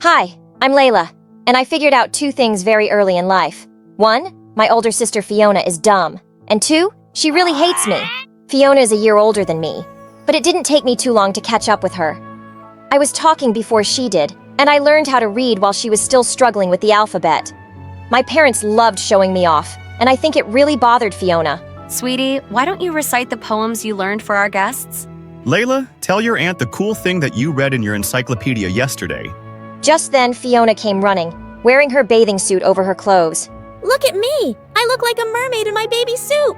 Hi, I'm Layla, and I figured out two things very early in life. One, my older sister Fiona is dumb, and two, she really hates me. Fiona is a year older than me, but it didn't take me too long to catch up with her. I was talking before she did, and I learned how to read while she was still struggling with the alphabet. My parents loved showing me off, and I think it really bothered Fiona. Sweetie, why don't you recite the poems you learned for our guests? Layla, tell your aunt the cool thing that you read in your encyclopedia yesterday. Just then, Fiona came running, wearing her bathing suit over her clothes. Look at me! I look like a mermaid in my baby soup!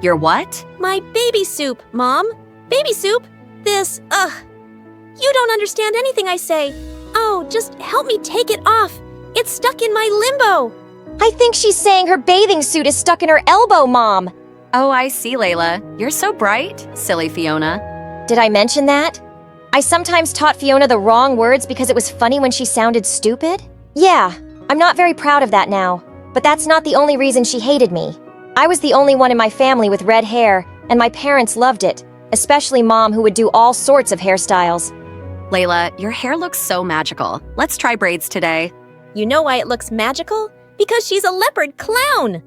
Your what? My baby soup, Mom! Baby soup? This, You don't understand anything I say. Oh, just help me take it off. It's stuck in my limbo. I think she's saying her bathing suit is stuck in her elbow, Mom. Oh, I see, Layla. You're so bright, silly Fiona. Did I mention that? I sometimes taught Fiona the wrong words because it was funny when she sounded stupid? Yeah, I'm not very proud of that now, but that's not the only reason she hated me. I was the only one in my family with red hair, and my parents loved it, especially Mom, who would do all sorts of hairstyles. Layla, your hair looks so magical. Let's try braids today. You know why it looks magical? Because she's a leopard clown.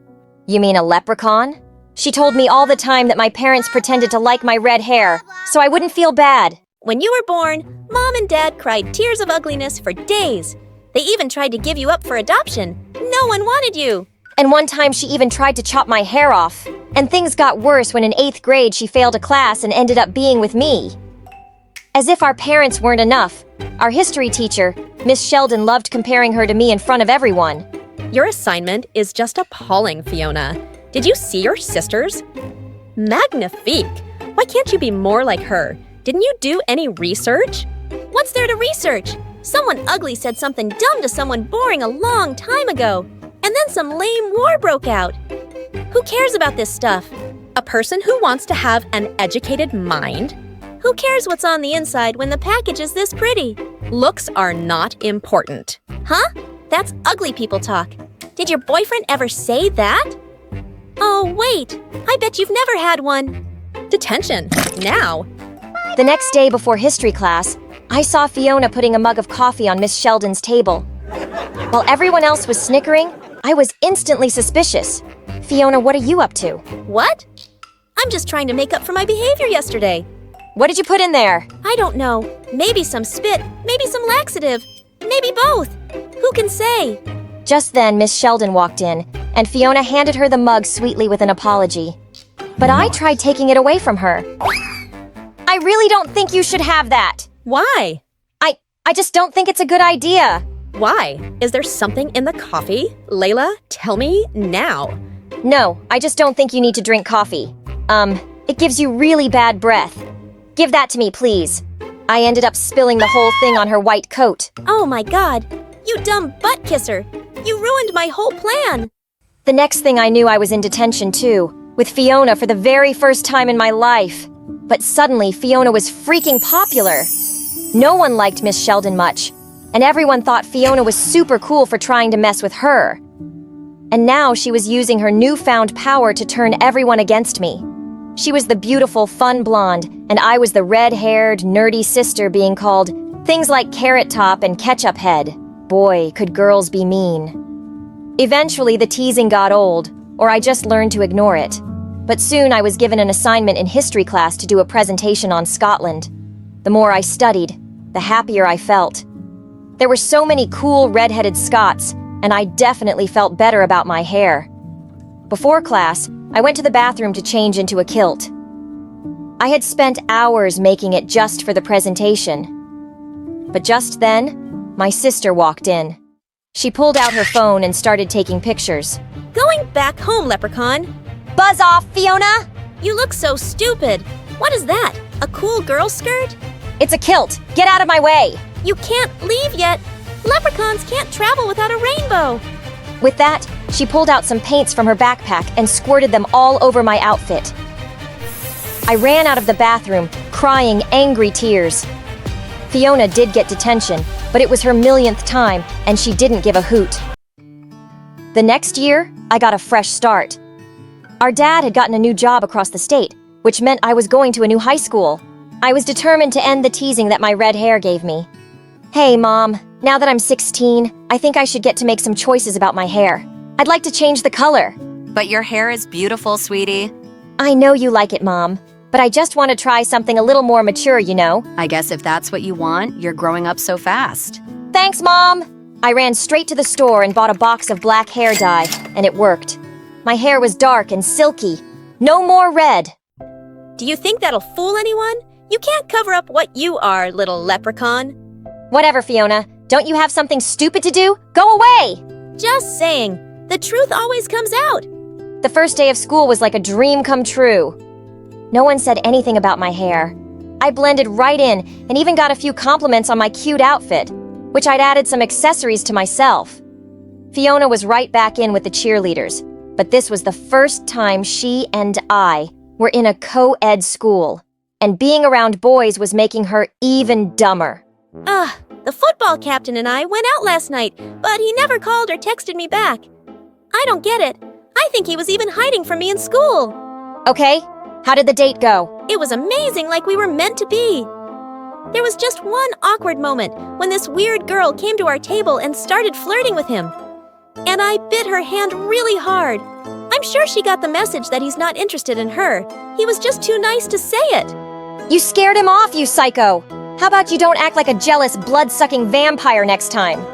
You mean a leprechaun? She told me all the time that my parents pretended to like my red hair, so I wouldn't feel bad. When you were born, Mom and Dad cried tears of ugliness for days. They even tried to give you up for adoption. No one wanted you. And one time she even tried to chop my hair off. And things got worse when in 8th grade she failed a class and ended up being with me. As if our parents weren't enough, our history teacher, Miss Sheldon, loved comparing her to me in front of everyone. Your assignment is just appalling, Fiona. Did you see your sisters? Magnifique! Why can't you be more like her? Didn't you do any research? What's there to research? Someone ugly said something dumb to someone boring a long time ago, and then some lame war broke out. Who cares about this stuff? A person who wants to have an educated mind? Who cares what's on the inside when the package is this pretty? Looks are not important. Huh? That's ugly people talk. Did your boyfriend ever say that? Oh, wait. I bet you've never had one. Detention. Now. The next day before history class, I saw Fiona putting a mug of coffee on Miss Sheldon's table. While everyone else was snickering, I was instantly suspicious. Fiona, what are you up to? What? I'm just trying to make up for my behavior yesterday. What did you put in there? I don't know. Maybe some spit, maybe some laxative, maybe both. Who can say? Just then, Miss Sheldon walked in, and Fiona handed her the mug sweetly with an apology. But I tried taking it away from her. I really don't think you should have that. Why? I just don't think it's a good idea. Why? Is there something in the coffee? Layla, tell me now. No, I just don't think you need to drink coffee. It gives you really bad breath. Give that to me, please. I ended up spilling the whole thing on her white coat. Oh my God, you dumb butt kisser. You ruined my whole plan. The next thing I knew, I was in detention too, with Fiona for the very first time in my life. But suddenly, Fiona was freaking popular. No one liked Miss Sheldon much, and everyone thought Fiona was super cool for trying to mess with her. And now she was using her newfound power to turn everyone against me. She was the beautiful, fun blonde, and I was the red-haired, nerdy sister being called things like Carrot Top and Ketchup Head. Boy, could girls be mean. Eventually, the teasing got old, or I just learned to ignore it. But soon I was given an assignment in history class to do a presentation on Scotland. The more I studied, the happier I felt. There were so many cool red-headed Scots, and I definitely felt better about my hair. Before class, I went to the bathroom to change into a kilt. I had spent hours making it just for the presentation. But just then, my sister walked in. She pulled out her phone and started taking pictures. Going back home, leprechaun. Buzz off, Fiona! You look so stupid. What is that? A cool girl skirt? It's a kilt. Get out of my way! You can't leave yet. Leprechauns can't travel without a rainbow. With that, she pulled out some paints from her backpack and squirted them all over my outfit. I ran out of the bathroom, crying angry tears. Fiona did get detention, but it was her millionth time, and she didn't give a hoot. The next year, I got a fresh start. Our dad had gotten a new job across the state, which meant I was going to a new high school. I was determined to end the teasing that my red hair gave me. Hey, Mom, Now that I'm 16, I think I should get to make some choices about my hair. I'd like to change the color. But your hair is beautiful, sweetie. I know you like it, Mom, but I just want to try something a little more mature, you know? I guess if that's what you want, you're growing up so fast. Thanks, Mom! I ran straight to the store and bought a box of black hair dye, and it worked. My hair was dark and silky. No more red. Do you think that'll fool anyone? You can't cover up what you are, little leprechaun. Whatever, Fiona. Don't you have something stupid to do? Go away! Just saying. The truth always comes out. The first day of school was like a dream come true. No one said anything about my hair. I blended right in and even got a few compliments on my cute outfit, which I'd added some accessories to myself. Fiona was right back in with the cheerleaders, but this was the first time she and I were in a co-ed school, and being around boys was making her even dumber. The football captain and I went out last night, but he never called or texted me back. I don't get it. I think he was even hiding from me in school. Okay, how did the date go? It was amazing, like we were meant to be. There was just one awkward moment when this weird girl came to our table and started flirting with him. And I bit her hand really hard. I'm sure she got the message that he's not interested in her. He was just too nice to say it. You scared him off, you psycho! How about you don't act like a jealous, blood-sucking vampire next time?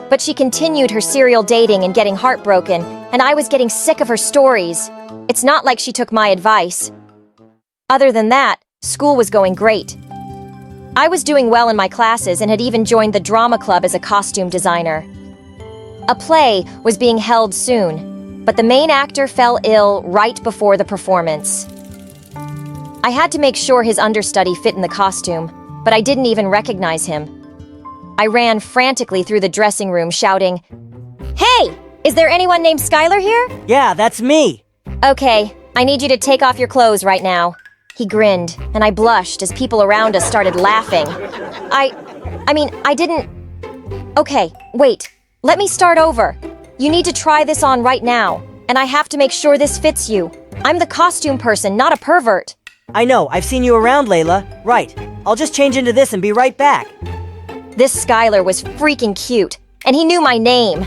But she continued her serial dating and getting heartbroken, and I was getting sick of her stories. It's not like she took my advice. Other than that, school was going great. I was doing well in my classes and had even joined the drama club as a costume designer. A play was being held soon, but the main actor fell ill right before the performance. I had to make sure his understudy fit in the costume, but I didn't even recognize him. I ran frantically through the dressing room shouting, "Hey! Is there anyone named Skylar here?" Yeah, that's me. Okay, I need you to take off your clothes right now. He grinned, and I blushed as people around us started laughing. I didn't... Okay, wait. Let me start over. You need to try this on right now, and I have to make sure this fits you. I'm the costume person, not a pervert. I know, I've seen you around, Layla. Right. I'll just change into this and be right back. This Skylar was freaking cute, and he knew my name.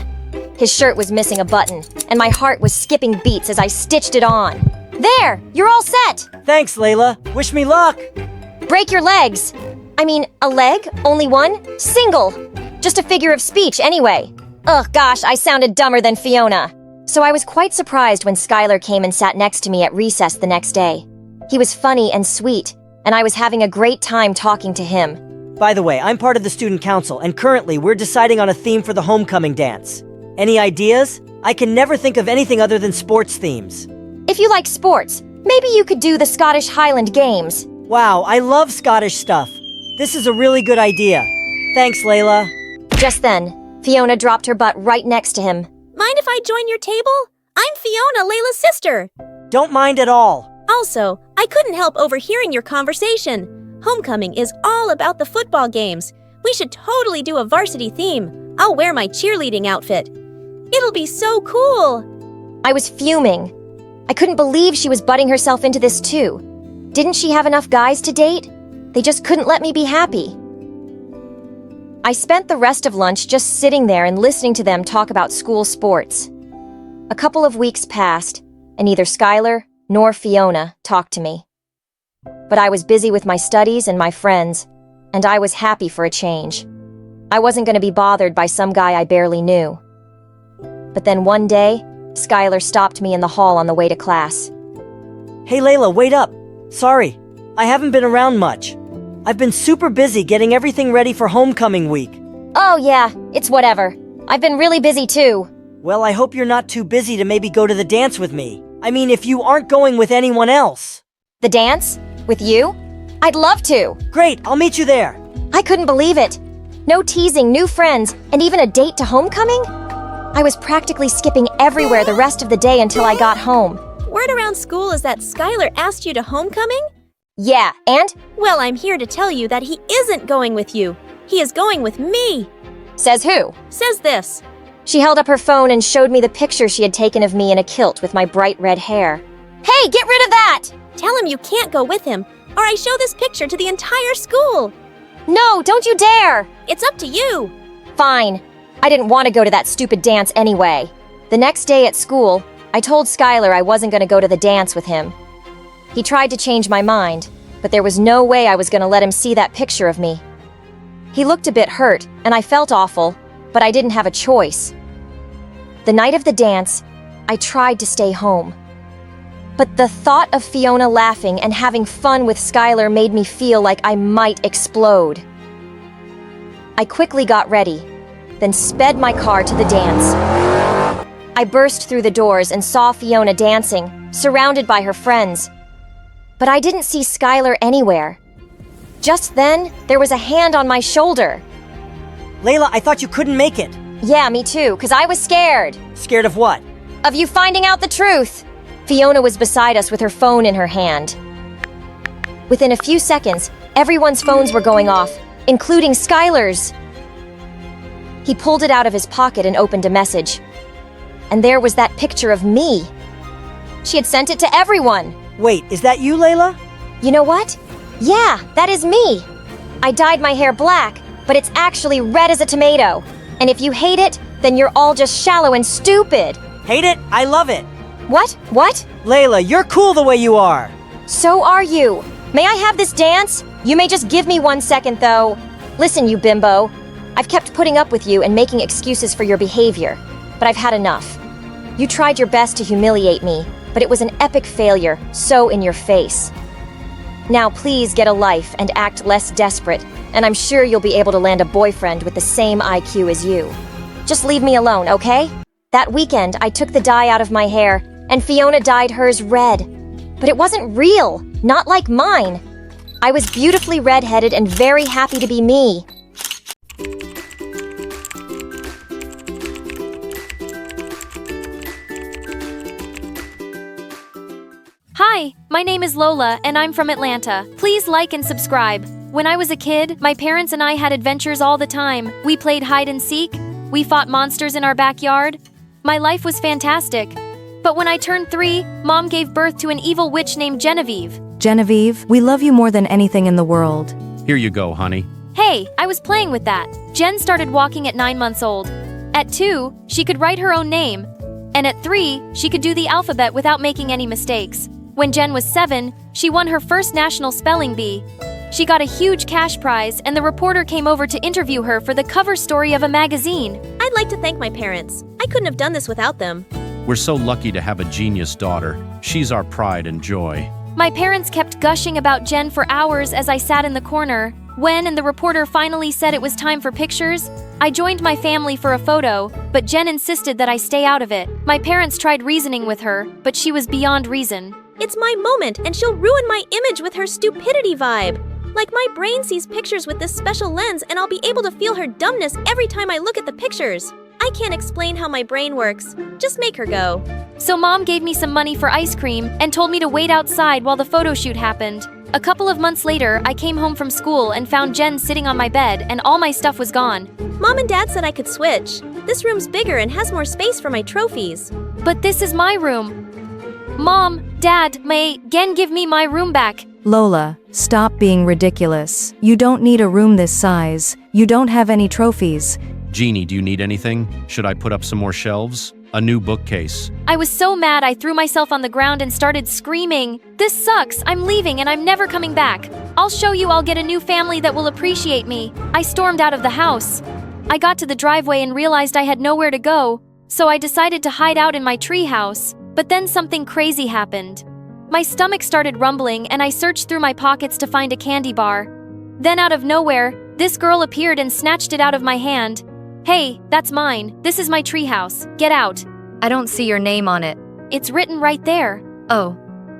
His shirt was missing a button, and my heart was skipping beats as I stitched it on. There! You're all set! Thanks, Layla. Wish me luck. Break your legs. A leg? Only one? Single. Just a figure of speech anyway. Ugh, gosh, I sounded dumber than Fiona. So I was quite surprised when Skylar came and sat next to me at recess the next day. He was funny and sweet, and I was having a great time talking to him. By the way, I'm part of the student council, and currently we're deciding on a theme for the homecoming dance. Any ideas? I can never think of anything other than sports themes. If you like sports, maybe you could do the Scottish Highland Games. Wow, I love Scottish stuff. This is a really good idea. Thanks, Layla. Just then, Fiona dropped her butt right next to him. Mind if I join your table? I'm Fiona, Layla's sister. Don't mind at all. Also, I couldn't help overhearing your conversation. Homecoming is all about the football games. We should totally do a varsity theme. I'll wear my cheerleading outfit. It'll be so cool. I was fuming. I couldn't believe she was butting herself into this too. Didn't she have enough guys to date? They just couldn't let me be happy. I spent the rest of lunch just sitting there and listening to them talk about school sports. A couple of weeks passed, and neither Skylar nor Fiona talked to me. But I was busy with my studies and my friends, and I was happy for a change. I wasn't going to be bothered by some guy I barely knew. But then one day, Skylar stopped me in the hall on the way to class. Hey, Layla, wait up. Sorry, I haven't been around much. I've been super busy getting everything ready for homecoming week. Oh yeah, it's whatever. I've been really busy too. Well, I hope you're not too busy to maybe go to the dance with me. I mean, if you aren't going with anyone else. The dance? With you? I'd love to. Great, I'll meet you there. I couldn't believe it. No teasing, new friends, and even a date to homecoming? I was practically skipping everywhere the rest of the day until I got home. Word around school is that Skylar asked you to homecoming? Yeah, and? Well, I'm here to tell you that he isn't going with you. He is going with me. Says who? Says this. She held up her phone and showed me the picture she had taken of me in a kilt with my bright red hair. Hey, get rid of that! Tell him you can't go with him, or I show this picture to the entire school. No, don't you dare! It's up to you. Fine. I didn't want to go to that stupid dance anyway. The next day at school, I told Skylar I wasn't going to go to the dance with him. He tried to change my mind, but there was no way I was going to let him see that picture of me. He looked a bit hurt, and I felt awful, but I didn't have a choice. The night of the dance, I tried to stay home. But the thought of Fiona laughing and having fun with Skylar made me feel like I might explode. I quickly got ready, then sped my car to the dance. I burst through the doors and saw Fiona dancing, surrounded by her friends. But I didn't see Skylar anywhere. Just then, there was a hand on my shoulder. Layla, I thought you couldn't make it. Yeah, me too, 'cause I was scared. Scared of what? Of you finding out the truth. Fiona was beside us with her phone in her hand. Within a few seconds, everyone's phones were going off, including Skylar's. He pulled it out of his pocket and opened a message. And there was that picture of me. She had sent it to everyone. Wait, is that you, Layla? You know what? Yeah, that is me. I dyed my hair black, but it's actually red as a tomato. And if you hate it, then you're all just shallow and stupid. Hate it? I love it. What? What? Layla, you're cool the way you are. So are you. May I have this dance? You may just give me 1 second, though. Listen, you bimbo. I've kept putting up with you and making excuses for your behavior, but I've had enough. You tried your best to humiliate me, but it was an epic failure, so in your face. Now please get a life and act less desperate, and I'm sure you'll be able to land a boyfriend with the same IQ as you. Just leave me alone, okay? That weekend, I took the dye out of my hair, and Fiona dyed hers red. But it wasn't real, not like mine. I was beautifully red-headed and very happy to be me. Hi, my name is Lola, and I'm from Atlanta. Please like and subscribe. When I was a kid, my parents and I had adventures all the time. We played hide and seek. We fought monsters in our backyard. My life was fantastic. But when I turned 3, Mom gave birth to an evil witch named Genevieve. Genevieve, we love you more than anything in the world. Here you go, honey. Hey, I was playing with that. Jen started walking at 9 months old. At 2, she could write her own name. And at 3, she could do the alphabet without making any mistakes. When Jen was 7, she won her first national spelling bee. She got a huge cash prize, and the reporter came over to interview her for the cover story of a magazine. I'd like to thank my parents. I couldn't have done this without them. We're so lucky to have a genius daughter. She's our pride and joy. My parents kept gushing about Jen for hours as I sat in the corner. When and the reporter finally said it was time for pictures, I joined my family for a photo, but Jen insisted that I stay out of it. My parents tried reasoning with her, but she was beyond reason. It's my moment, and she'll ruin my image with her stupidity vibe. Like my brain sees pictures with this special lens, and I'll be able to feel her dumbness every time I look at the pictures. I can't explain how my brain works. Just make her go. So Mom gave me some money for ice cream and told me to wait outside while the photo shoot happened. A couple of months later, I came home from school and found Jen sitting on my bed, and all my stuff was gone. Mom and Dad said I could switch. This room's bigger and has more space for my trophies. But this is my room. Mom, Dad, may Jen give me my room back? Lola, stop being ridiculous. You don't need a room this size. You don't have any trophies. Jeannie, do you need anything? Should I put up some more shelves? A new bookcase? I was so mad I threw myself on the ground and started screaming. This sucks, I'm leaving and I'm never coming back. I'll show you I'll get a new family that will appreciate me. I stormed out of the house. I got to the driveway and realized I had nowhere to go, so I decided to hide out in my treehouse. But then something crazy happened. My stomach started rumbling and I searched through my pockets to find a candy bar. Then out of nowhere, this girl appeared and snatched it out of my hand. Hey, that's mine. This is my treehouse. Get out. I don't see your name on it. It's written right there. Oh,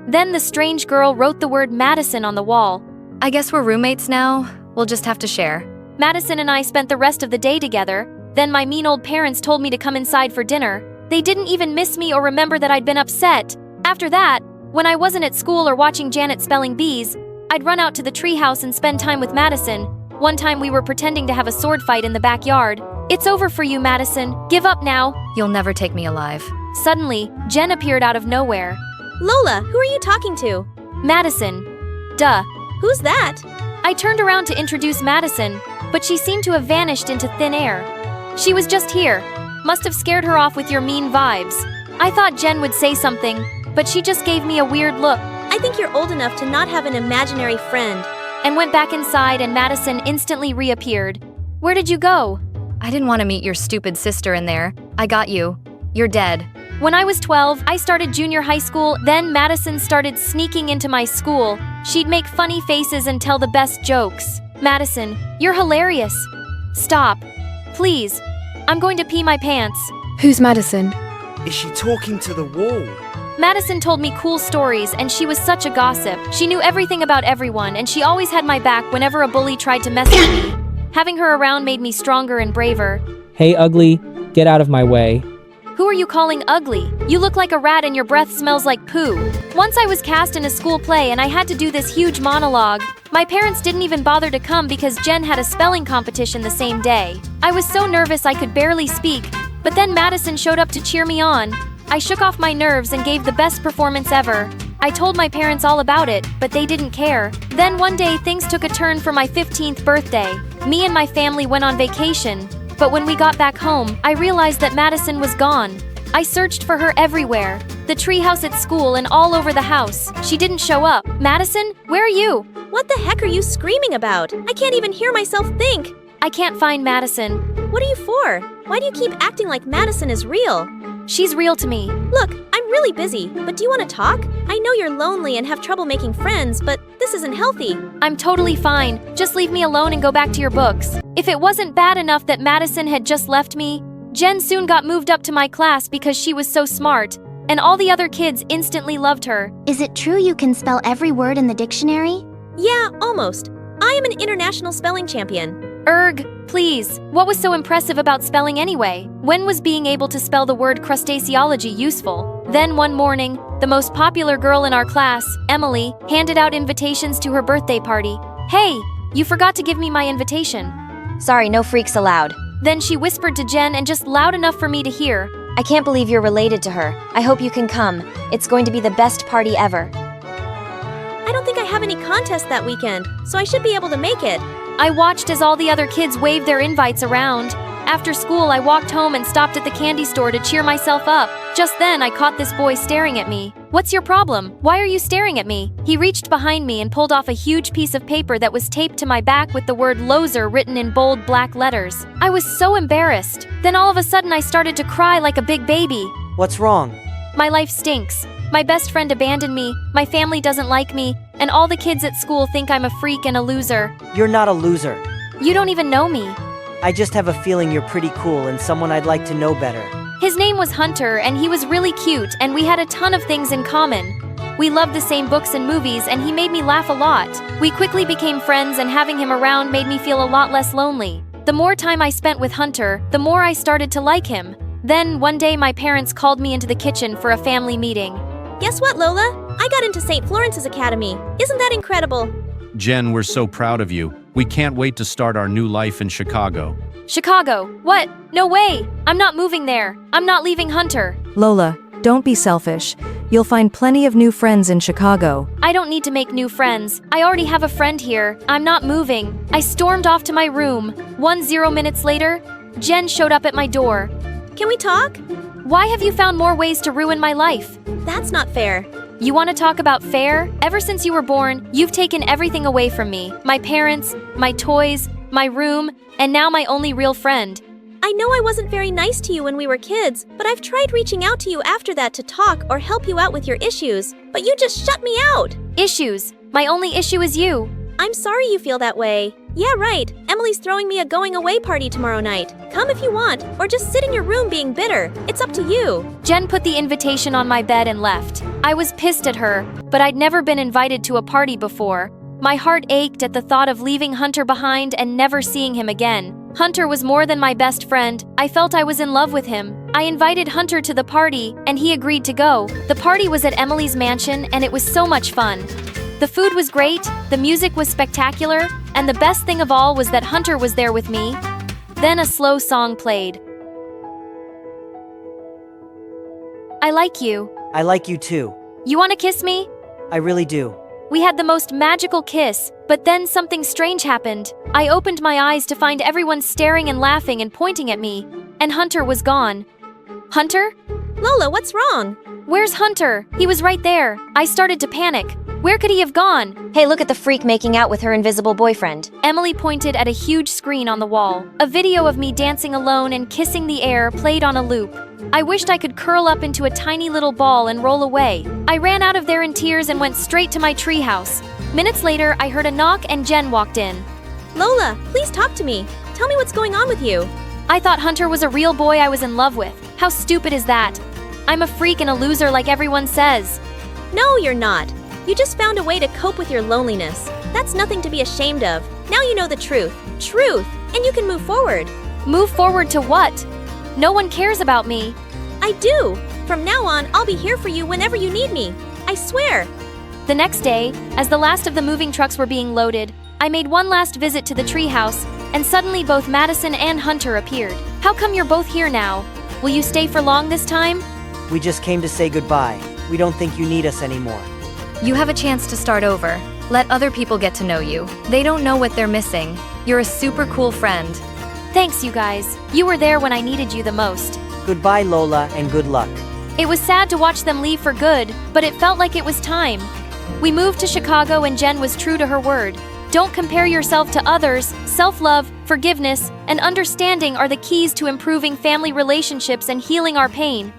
Then the strange girl wrote the word Madison on the wall. I guess we're roommates now. We'll just have to share. Madison and I spent the rest of the day together. Then my mean old parents told me to come inside for dinner. They didn't even miss me or remember that I'd been upset. After that, when I wasn't at school or watching Janet spelling bees, I'd run out to the treehouse and spend time with Madison. One time we were pretending to have a sword fight in the backyard. It's over for you, Madison. Give up now. You'll never take me alive. Suddenly, Jen appeared out of nowhere. Lola, who are you talking to? Madison. Duh. Who's that? I turned around to introduce Madison, but she seemed to have vanished into thin air. She was just here. Must have scared her off with your mean vibes. I thought Jen would say something, but she just gave me a weird look I think you're old enough to not have an imaginary friend. and went back inside, and Madison instantly reappeared. Where did you go? I didn't want to meet your stupid sister in there. I got you. You're dead. When I was 12, I started junior high school, then Madison started sneaking into my school. She'd make funny faces and tell the best jokes. Madison, you're hilarious. Stop. Please. I'm going to pee my pants. Who's Madison? Is she talking to the wall? Madison told me cool stories, and she was such a gossip. She knew everything about everyone, and she always had my back whenever a bully tried to mess with me. Having her around made me stronger and braver. Hey, ugly, get out of my way. Who are you calling ugly? You look like a rat and your breath smells like poo. Once I was cast in a school play and I had to do this huge monologue. My parents didn't even bother to come because Jen had a spelling competition the same day. I was so nervous I could barely speak, but then Madison showed up to cheer me on. I shook off my nerves and gave the best performance ever. I told my parents all about it, but they didn't care. Then one day things took a turn for my 15th birthday. Me and my family went on vacation. But when we got back home, I realized that Madison was gone. I searched for her everywhere. The treehouse at school and all over the house. She didn't show up. Madison, where are you? What the heck are you screaming about? I can't even hear myself think. I can't find Madison. What are you for? Why do you keep acting like Madison is real? She's real to me. Look, I'm really busy, but do you want to talk? I know you're lonely and have trouble making friends, but this isn't healthy. I'm totally fine. Just leave me alone and go back to your books. If it wasn't bad enough that Madison had just left me, Jen soon got moved up to my class because she was so smart, and all the other kids instantly loved her. Is it true you can spell every word in the dictionary? Yeah, almost. I am an international spelling champion. Please. What was so impressive about spelling anyway? When was being able to spell the word crustaceology useful? Then one morning, the most popular girl in our class, Emily, handed out invitations to her birthday party. Hey, you forgot to give me my invitation. Sorry, no freaks allowed. Then she whispered to Jen and just loud enough for me to hear. I can't believe you're related to her. I hope you can come. It's going to be the best party ever. I don't think I have any contest that weekend, so I should be able to make it. I watched as all the other kids waved their invites around. After school, I walked home and stopped at the candy store to cheer myself up. Just then, I caught this boy staring at me. What's your problem? Why are you staring at me? He reached behind me and pulled off a huge piece of paper that was taped to my back with the word loser written in bold black letters. I was so embarrassed. Then all of a sudden, I started to cry like a big baby. What's wrong? My life stinks. My best friend abandoned me, my family doesn't like me, and all the kids at school think I'm a freak and a loser. You're not a loser. You don't even know me. I just have a feeling you're pretty cool and someone I'd like to know better. His name was Hunter, and he was really cute, and we had a ton of things in common. We loved the same books and movies, and he made me laugh a lot. We quickly became friends, and having him around made me feel a lot less lonely. The more time I spent with Hunter, the more I started to like him. Then, one day my parents called me into the kitchen for a family meeting. Guess what, Lola? I got into St. Florence's Academy. Isn't that incredible? Jen, we're so proud of you. We can't wait to start our new life in Chicago. Chicago? What? No way! I'm not moving there. I'm not leaving Hunter. Lola, don't be selfish. You'll find plenty of new friends in Chicago. I don't need to make new friends. I already have a friend here. I'm not moving. I stormed off to my room. 10 minutes later, Jen showed up at my door. Can we talk? Why have you found more ways to ruin my life? That's not fair. You want to talk about fair? Ever since you were born, you've taken everything away from me. My parents, my toys, my room, and now my only real friend. I know I wasn't very nice to you when we were kids, but I've tried reaching out to you after that to talk or help you out with your issues, but you just shut me out. Issues? My only issue is you. I'm sorry you feel that way. Yeah, right. Emily's throwing me a going away party tomorrow night. Come if you want, or just sit in your room being bitter. It's up to you. Jen put the invitation on my bed and left. I was pissed at her, but I'd never been invited to a party before. My heart ached at the thought of leaving Hunter behind and never seeing him again. Hunter was more than my best friend. I felt I was in love with him. I invited Hunter to the party, and he agreed to go. The party was at Emily's mansion, and it was so much fun. The food was great, the music was spectacular, and the best thing of all was that Hunter was there with me. Then a slow song played. I like you. I like you too. You want to kiss me? I really do. We had the most magical kiss, but But then something strange happened. I opened my eyes to find everyone staring and laughing and pointing at me, and Hunter was gone. Hunter? Lola, what's wrong? Where's Hunter? He was right there. I started to panic. Where could he have gone? Hey, look at the freak making out with her invisible boyfriend. Emily pointed at a huge screen on the wall. A video of me dancing alone and kissing the air played on a loop. I wished I could curl up into a tiny little ball and roll away. I ran out of there in tears and went straight to my treehouse. Minutes later, I heard a knock and Jen walked in. Lola, please talk to me. Tell me what's going on with you. I thought Hunter was a real boy I was in love with. How stupid is that? I'm a freak and a loser like everyone says. No, you're not. You just found a way to cope with your loneliness. That's nothing to be ashamed of. Now you know the truth. Truth! And you can move forward. Move forward to what? No one cares about me. I do. From now on, I'll be here for you whenever you need me. I swear. The next day, as the last of the moving trucks were being loaded, I made one last visit to the treehouse, and suddenly both Madison and Hunter appeared. How come you're both here now? Will you stay for long this time? We just came to say goodbye. We don't think you need us anymore. You have a chance to start over. Let other people get to know you. They don't know what they're missing. You're a super cool friend. Thanks, you guys. You were there when I needed you the most. Goodbye, Lola, and good luck. It was sad to watch them leave for good, but it felt like it was time. We moved to Chicago and Jen was true to her word. Don't compare yourself to others. Self-love, forgiveness, and understanding are the keys to improving family relationships and healing our pain.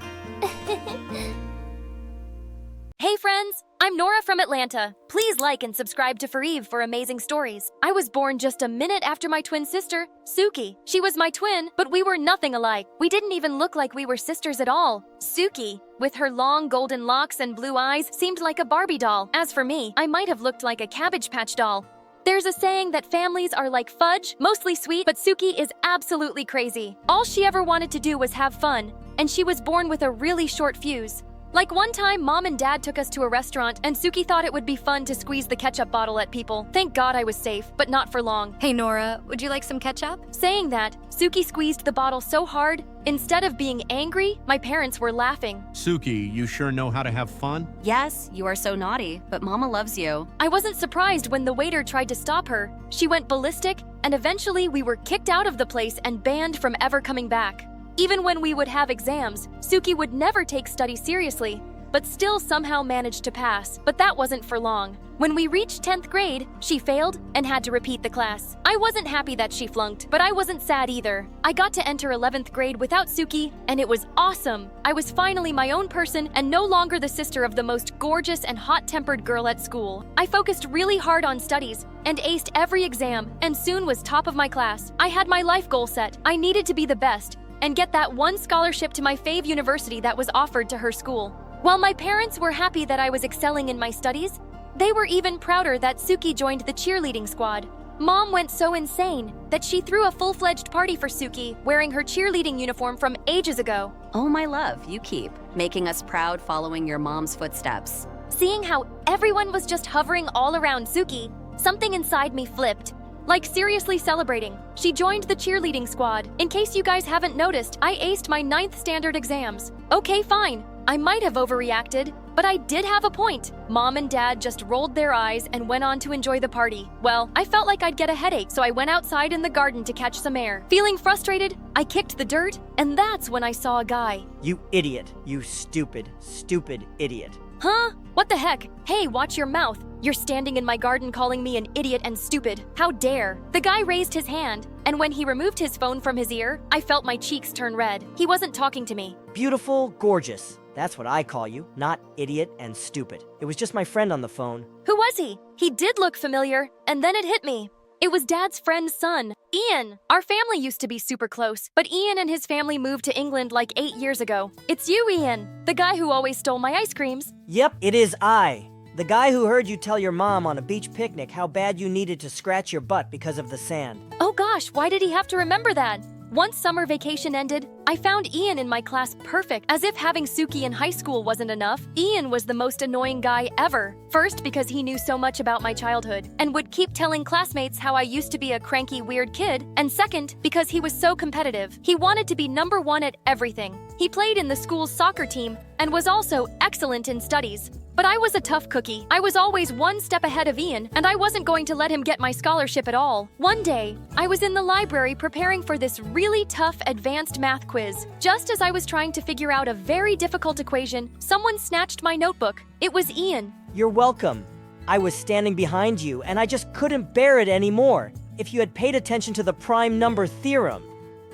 Hey friends, I'm Nora from Atlanta. Please like and subscribe to Fareev for amazing stories. I was born just a minute after my twin sister, Suki. She was my twin, but we were nothing alike. We didn't even look like we were sisters at all. Suki, with her long golden locks and blue eyes, seemed like a Barbie doll. As for me, I might have looked like a Cabbage Patch doll. There's a saying that families are like fudge, mostly sweet, but Suki is absolutely crazy. All she ever wanted to do was have fun, and she was born with a really short fuse. Like one time, Mom and Dad took us to a restaurant, and Suki thought it would be fun to squeeze the ketchup bottle at people. Thank God I was safe, but not for long. Hey Nora, would you like some ketchup? Saying that, Suki squeezed the bottle so hard, instead of being angry, my parents were laughing. Suki, you sure know how to have fun? Yes, you are so naughty, but Mama loves you. I wasn't surprised when the waiter tried to stop her. She went ballistic, and eventually we were kicked out of the place and banned from ever coming back. Even when we would have exams, Suki would never take study seriously, but still somehow managed to pass. But that wasn't for long. When we reached 10th grade, she failed and had to repeat the class. I wasn't happy that she flunked, but I wasn't sad either. I got to enter 11th grade without Suki, and it was awesome. I was finally my own person and no longer the sister of the most gorgeous and hot-tempered girl at school. I focused really hard on studies and aced every exam, and soon was top of my class. I had my life goal set. I needed to be the best and get that one scholarship to my fave university that was offered to her school. While my parents were happy that I was excelling in my studies, they were even prouder that Suki joined the cheerleading squad. Mom went so insane that she threw a full-fledged party for Suki, wearing her cheerleading uniform from ages ago. Oh my love, you keep making us proud following your mom's footsteps. Seeing how everyone was just hovering all around Suki, something inside me flipped. Like seriously celebrating. She joined the cheerleading squad. In case you guys haven't noticed, I aced my 9th standard exams. Okay, fine. I might have overreacted, but I did have a point. Mom and Dad just rolled their eyes and went on to enjoy the party. Well, I felt like I'd get a headache, so I went outside in the garden to catch some air. Feeling frustrated, I kicked the dirt, and that's when I saw a guy. You idiot. You stupid, stupid idiot. Huh? What the heck? Hey, watch your mouth. You're standing in my garden calling me an idiot and stupid. How dare? The guy raised his hand, and when he removed his phone from his ear, I felt my cheeks turn red. He wasn't talking to me. Beautiful, gorgeous. That's what I call you, not idiot and stupid. It was just my friend on the phone. Who was he? He did look familiar, and then it hit me. It was Dad's friend's son, Ian. Our family used to be super close, but Ian and his family moved to England like 8 years ago. It's you, Ian, the guy who always stole my ice creams. Yep, it is I. The guy who heard you tell your mom on a beach picnic how bad you needed to scratch your butt because of the sand. Oh gosh, why did he have to remember that? Once summer vacation ended, I found Ian in my class perfect. As if having Suki in high school wasn't enough, Ian was the most annoying guy ever. First, because he knew so much about my childhood and would keep telling classmates how I used to be a cranky, weird kid. And second, because he was so competitive. He wanted to be #1 at everything. He played in the school's soccer team and was also excellent in studies. But I was a tough cookie. I was always one step ahead of Ian, and I wasn't going to let him get my scholarship at all. One day, I was in the library preparing for this really tough advanced math quiz. Just as I was trying to figure out a very difficult equation, someone snatched my notebook. It was Ian. You're welcome. I was standing behind you, and I just couldn't bear it anymore. If you had paid attention to the prime number theorem,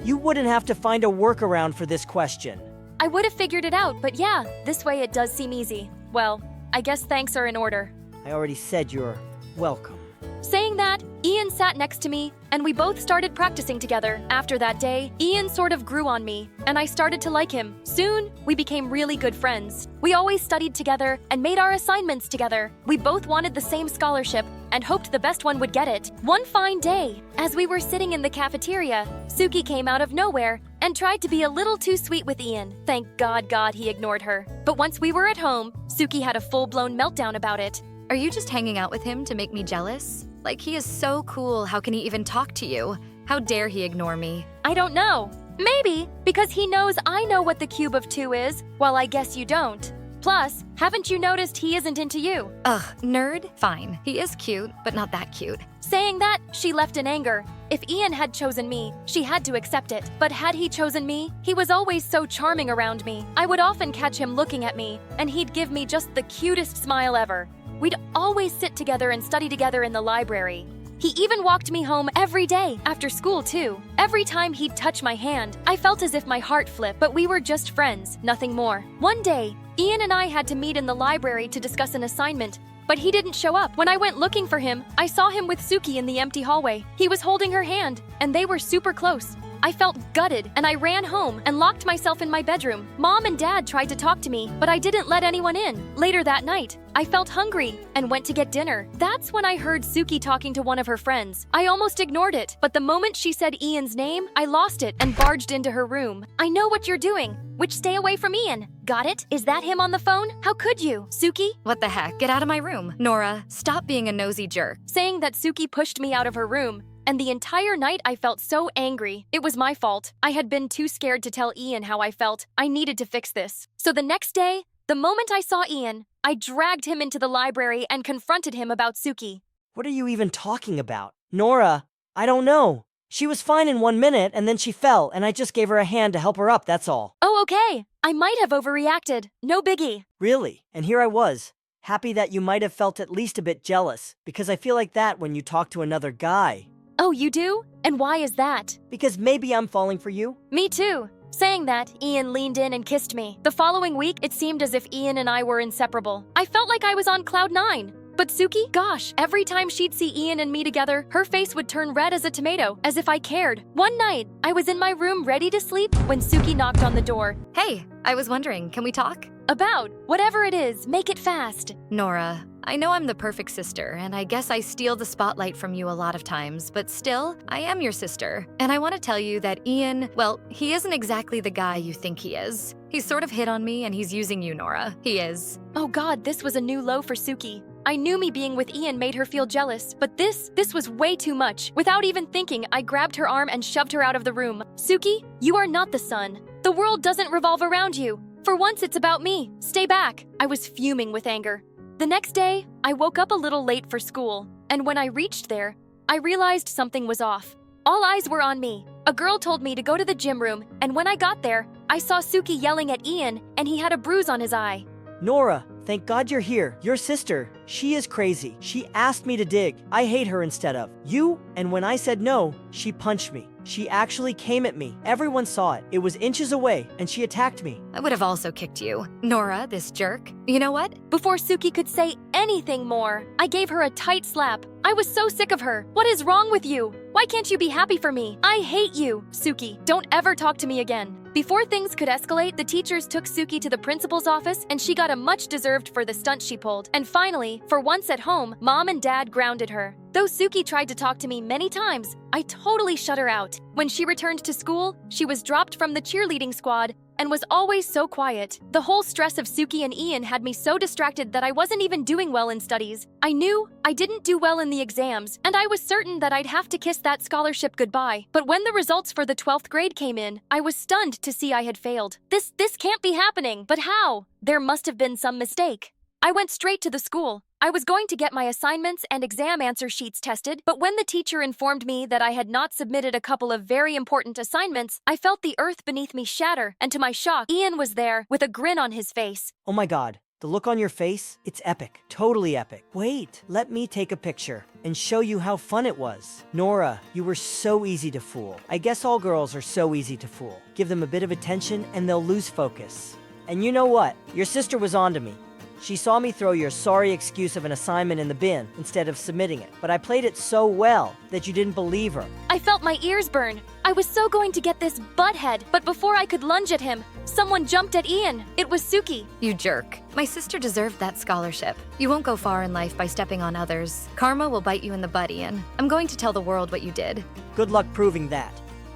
you wouldn't have to find a workaround for this question. I would have figured it out, but yeah, this way it does seem easy. Well, I guess thanks are in order. I already said you're welcome. Saying that, Ian sat next to me, and we both started practicing together. After that day, Ian sort of grew on me, and I started to like him. Soon, we became really good friends. We always studied together and made our assignments together. We both wanted the same scholarship and hoped the best one would get it. One fine day, as we were sitting in the cafeteria, Suki came out of nowhere and tried to be a little too sweet with Ian. Thank God he ignored her. But once we were at home, Suki had a full-blown meltdown about it. Are you just hanging out with him to make me jealous? Like, he is so cool, how can he even talk to you? How dare he ignore me? I don't know. Maybe because he knows I know what the cube of 2 is, while I guess you don't. Plus, haven't you noticed he isn't into you? Ugh, nerd? Fine. He is cute, but not that cute. Saying that, she left in anger. If Ian had chosen me, she had to accept it. But had he chosen me, he was always so charming around me. I would often catch him looking at me, and he'd give me just the cutest smile ever. We'd always sit together and study together in the library. He even walked me home every day, after school too. Every time he'd touch my hand, I felt as if my heart flipped, but we were just friends, nothing more. One day, Ian and I had to meet in the library to discuss an assignment, but he didn't show up. When I went looking for him, I saw him with Suki in the empty hallway. He was holding her hand, and they were super close. I felt gutted, and I ran home and locked myself in my bedroom. Mom and Dad tried to talk to me, but I didn't let anyone in. Later that night, I felt hungry and went to get dinner. That's when I heard Suki talking to one of her friends. I almost ignored it, but the moment she said Ian's name, I lost it and barged into her room. I know what you're doing. Which stay away from Ian. Got it? Is that him on the phone? How could you? Suki? What the heck? Get out of my room. Nora, stop being a nosy jerk. Saying that Suki pushed me out of her room. And the entire night I felt so angry. It was my fault. I had been too scared to tell Ian how I felt. I needed to fix this. So the next day, the moment I saw Ian, I dragged him into the library and confronted him about Suki. What are you even talking about? Nora, I don't know. She was fine in 1 minute and then she fell and I just gave her a hand to help her up, that's all. Oh, okay. I might have overreacted. No biggie. Really? And here I was, happy that you might have felt at least a bit jealous, because I feel like that when you talk to another guy. Oh, you do? And why is that? Because maybe I'm falling for you. Me too. Saying that, Ian leaned in and kissed me. The following week, it seemed as if Ian and I were inseparable. I felt like I was on cloud 9. But Suki, gosh, every time she'd see Ian and me together, her face would turn red as a tomato, as if I cared. One night, I was in my room ready to sleep when Suki knocked on the door. Hey, I was wondering, can we talk? About whatever it is, make it fast. Nora, I know I'm the perfect sister, and I guess I steal the spotlight from you a lot of times, but still, I am your sister. And I want to tell you that Ian, well, he isn't exactly the guy you think he is. He's sort of hit on me, and he's using you, Nora. He is. Oh God, this was a new low for Suki. I knew me being with Ian made her feel jealous, but this was way too much. Without even thinking, I grabbed her arm and shoved her out of the room. Suki, you are not the sun. The world doesn't revolve around you. For once, it's about me. Stay back. I was fuming with anger. The next day, I woke up a little late for school, and when I reached there, I realized something was off. All eyes were on me. A girl told me to go to the gym room, and when I got there, I saw Suki yelling at Ian, and he had a bruise on his eye. Nora, thank God you're here. Your sister, she is crazy. She asked me to dig. I hate her instead of you, and when I said no, she punched me. She actually came at me. Everyone saw it. It was inches away, and she attacked me. I would have also kicked you. Nora, this jerk. You know what? Before Suki could say anything more, I gave her a tight slap. I was so sick of her. What is wrong with you? Why can't you be happy for me? I hate you, Suki. Don't ever talk to me again. Before things could escalate, the teachers took Suki to the principal's office, and she got a much deserved for the stunt she pulled. And finally, for once at home, Mom and Dad grounded her. Though Suki tried to talk to me many times, I totally shut her out. When she returned to school, she was dropped from the cheerleading squad and was always so quiet. The whole stress of Suki and Ian had me so distracted that I wasn't even doing well in studies. I knew I didn't do well in the exams, and I was certain that I'd have to kiss that scholarship goodbye. But when the results for the 12th grade came in, I was stunned to see I had failed. This can't be happening. But how? There must have been some mistake. I went straight to the school. I was going to get my assignments and exam answer sheets tested, but when the teacher informed me that I had not submitted a couple of very important assignments, I felt the earth beneath me shatter, and to my shock, Ian was there with a grin on his face. Oh my god. The look on your face, it's epic. Totally epic. Wait, let me take a picture and show you how fun it was. Nora, you were so easy to fool. I guess all girls are so easy to fool. Give them a bit of attention and they'll lose focus. And you know what? Your sister was onto me. She saw me throw your sorry excuse of an assignment in the bin instead of submitting it, but I played it so well that you didn't believe her. I felt my ears burn. I was so going to get this butthead, but before I could lunge at him, someone jumped at Ian. It was Suki. You jerk. My sister deserved that scholarship. You won't go far in life by stepping on others. Karma will bite you in the butt, Ian. I'm going to tell the world what you did. Good luck proving that.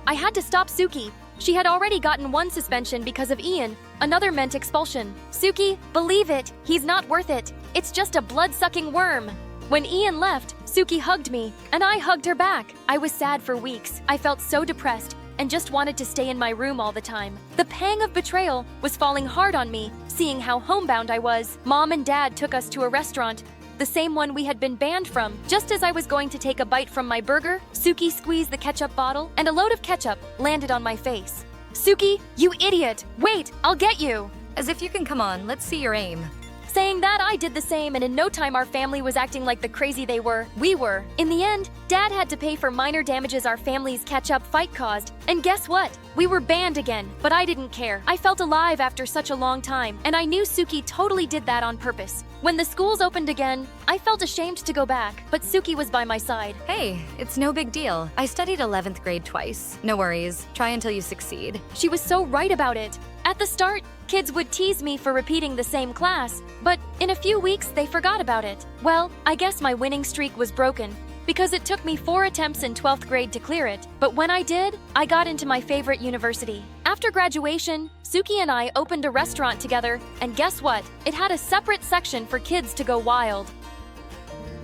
I had to stop Suki. She had already gotten one suspension because of Ian. Another meant expulsion. Suki, believe it. He's not worth it. It's just a blood-sucking worm. When Ian left, Suki hugged me, and I hugged her back. I was sad for weeks. I felt so depressed and just wanted to stay in my room all the time. The pang of betrayal was falling hard on me, seeing how homebound I was. Mom and Dad took us to a restaurant, the same one we had been banned from. Just as I was going to take a bite from my burger, Suki squeezed the ketchup bottle, and a load of ketchup landed on my face. Suki, you idiot! Wait, I'll get you! As if you can come on, let's see your aim. Saying that, I did the same, and in no time our family was acting like the crazy we were. In the end, Dad had to pay for minor damages our family's catch-up fight caused. And guess what? We were banned again, but I didn't care. I felt alive after such a long time, and I knew Suki totally did that on purpose. When the schools opened again, I felt ashamed to go back, but Suki was by my side. Hey, it's no big deal. I studied 11th grade twice. No worries. Try until you succeed. She was so right about it. At the start, kids would tease me for repeating the same class, but in a few weeks they forgot about it. Well, I guess my winning streak was broken, because it took me 4 attempts in 12th grade to clear it. But when I did, I got into my favorite university. After graduation, Suki and I opened a restaurant together, and guess what? It had a separate section for kids to go wild.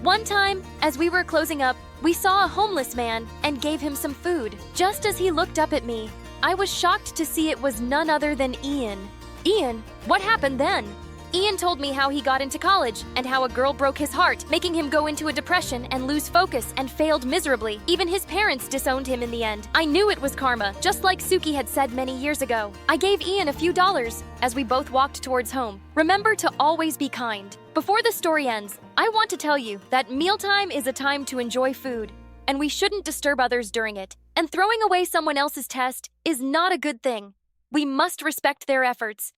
One time, as we were closing up, we saw a homeless man and gave him some food. Just as he looked up at me, I was shocked to see it was none other than Ian. Ian? What happened then? Ian told me how he got into college and how a girl broke his heart, making him go into a depression and lose focus and failed miserably. Even his parents disowned him in the end. I knew it was karma, just like Suki had said many years ago. I gave Ian a few dollars as we both walked towards home. Remember to always be kind. Before the story ends, I want to tell you that mealtime is a time to enjoy food, and we shouldn't disturb others during it. And throwing away someone else's test is not a good thing. We must respect their efforts.